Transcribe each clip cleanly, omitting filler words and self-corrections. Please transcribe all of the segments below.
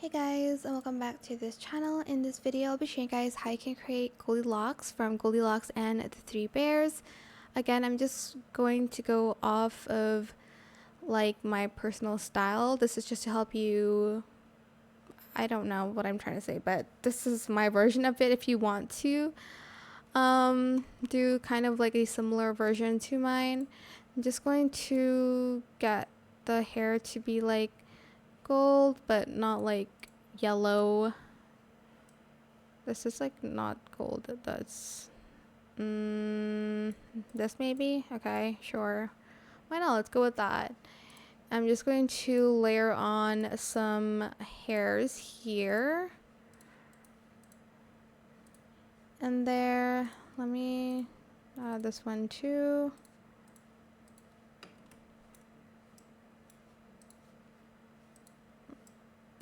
Hey guys, and welcome back to this channel. In this video, I'll be showing you guys how you can create Goldilocks from Goldilocks and the Three Bears. Again, I'm just going to go off of like my personal style. This is just to help you, I don't know what I'm trying to say, but this is my version of it if you want to do kind of like a similar version to mine. I'm just going to get the hair to be like gold but not like yellow. This is like not gold. That's this maybe. Okay, sure, why not, let's go with that. I'm just going to layer on some hairs here and there. Let me add this one too.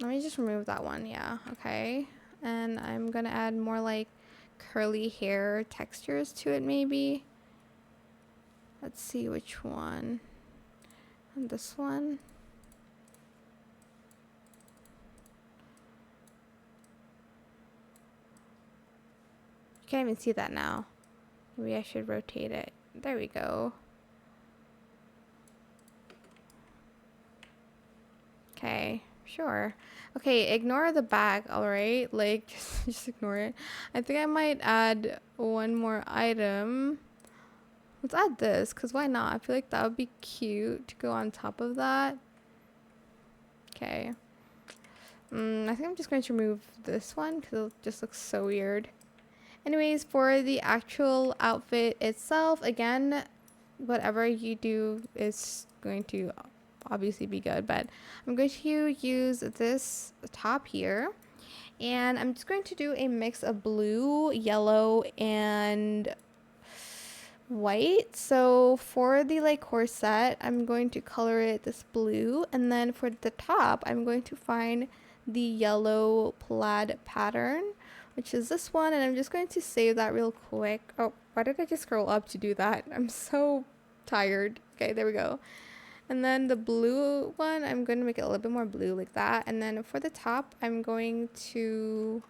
Let me just remove that one. Yeah, okay. And I'm gonna add more like curly hair textures to it maybe. Let's see which one. And this one. You can't even see that now. Maybe I should rotate it. There we go. Okay, sure. Okay, ignore the back, alright? Like, just ignore it. I think I might add one more item. Let's add this, because why not? I feel like that would be cute to go on top of that. Okay. I think I'm just going to remove this one, because it just looks so weird. Anyways, for the actual outfit itself, again, whatever you do is going to obviously be good, but I'm going to use this top here, and I'm just going to do a mix of blue, yellow, and white. So for the like corset, I'm going to color it this blue, and then for the top, I'm going to find the yellow plaid pattern, which is this one, and I'm just going to save that real quick. Oh, why did I just scroll up to do that? I'm so tired. Okay, there we go. And then the blue one, I'm going to make it a little bit more blue like that. And then for the top, I'm going to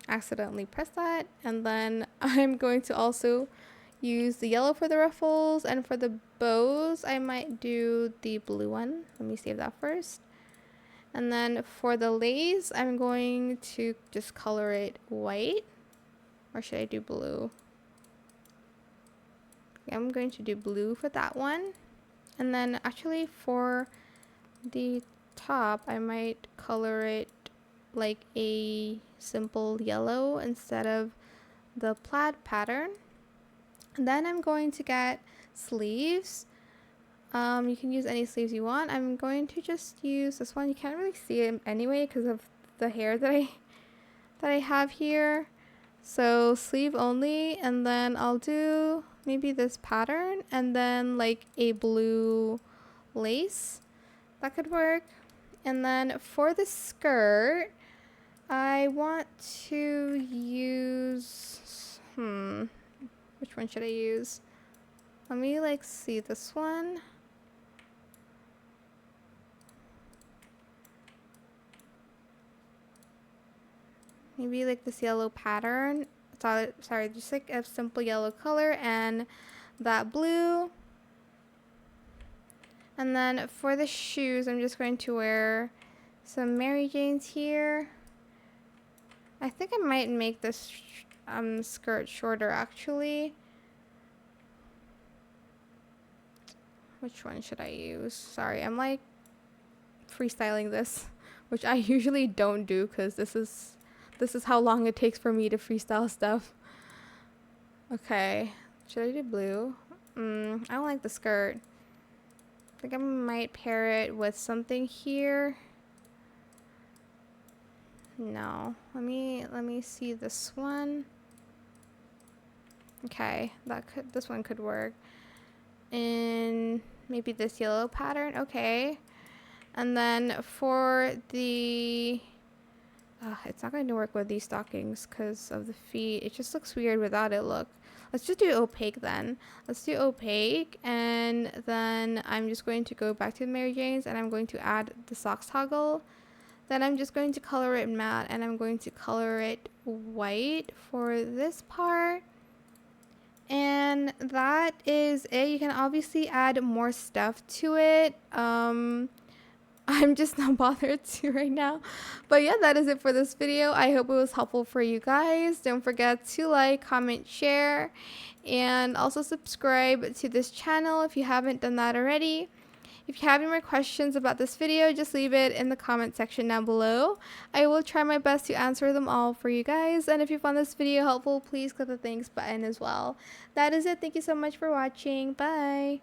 accidentally press that. And then I'm going to also use the yellow for the ruffles. And for the bows, I might do the blue one. Let me save that first. And then for the lace, I'm going to just color it white. Or should I do blue? I'm going to do blue for that one. And then actually for the top, I might color it like a simple yellow instead of the plaid pattern. And then I'm going to get sleeves. You can use any sleeves you want. I'm going to just use this one. You can't really see it anyway because of the hair that I have here. So sleeve only, and then I'll do maybe this pattern and then like a blue lace. That could work. And then for the skirt, I want to use which one should I use? Let me like see this one. Maybe like this yellow pattern. Sorry, just like a simple yellow color and that blue. And then for the shoes, I'm just going to wear some Mary Janes here. I think I might make this skirt shorter actually. Which one should I use? Sorry, I'm like freestyling this, which I usually don't do because this is how long it takes for me to freestyle stuff. Okay, should I do blue? I don't like the skirt. I think I might pair it with something here. No, let me see this one. Okay, this one could work. And maybe this yellow pattern. Okay, and then for the it's not going to work with these stockings because of the feet. It just looks weird without it. Look, let's just do opaque then. Let's do opaque, and then I'm just going to go back to the Mary Janes, and I'm going to add the socks toggle. Then I'm just going to color it matte, and I'm going to color it white for this part. And that is it. You can obviously add more stuff to it. I'm just not bothered to right now. But yeah, that is it for this video. I hope it was helpful for you guys. Don't forget to like, comment, share, and also subscribe to this channel if you haven't done that already. If you have any more questions about this video, just leave it in the comment section down below. I will try my best to answer them all for you guys. And if you found this video helpful, please click the thanks button as well. That is it. Thank you so much for watching. Bye.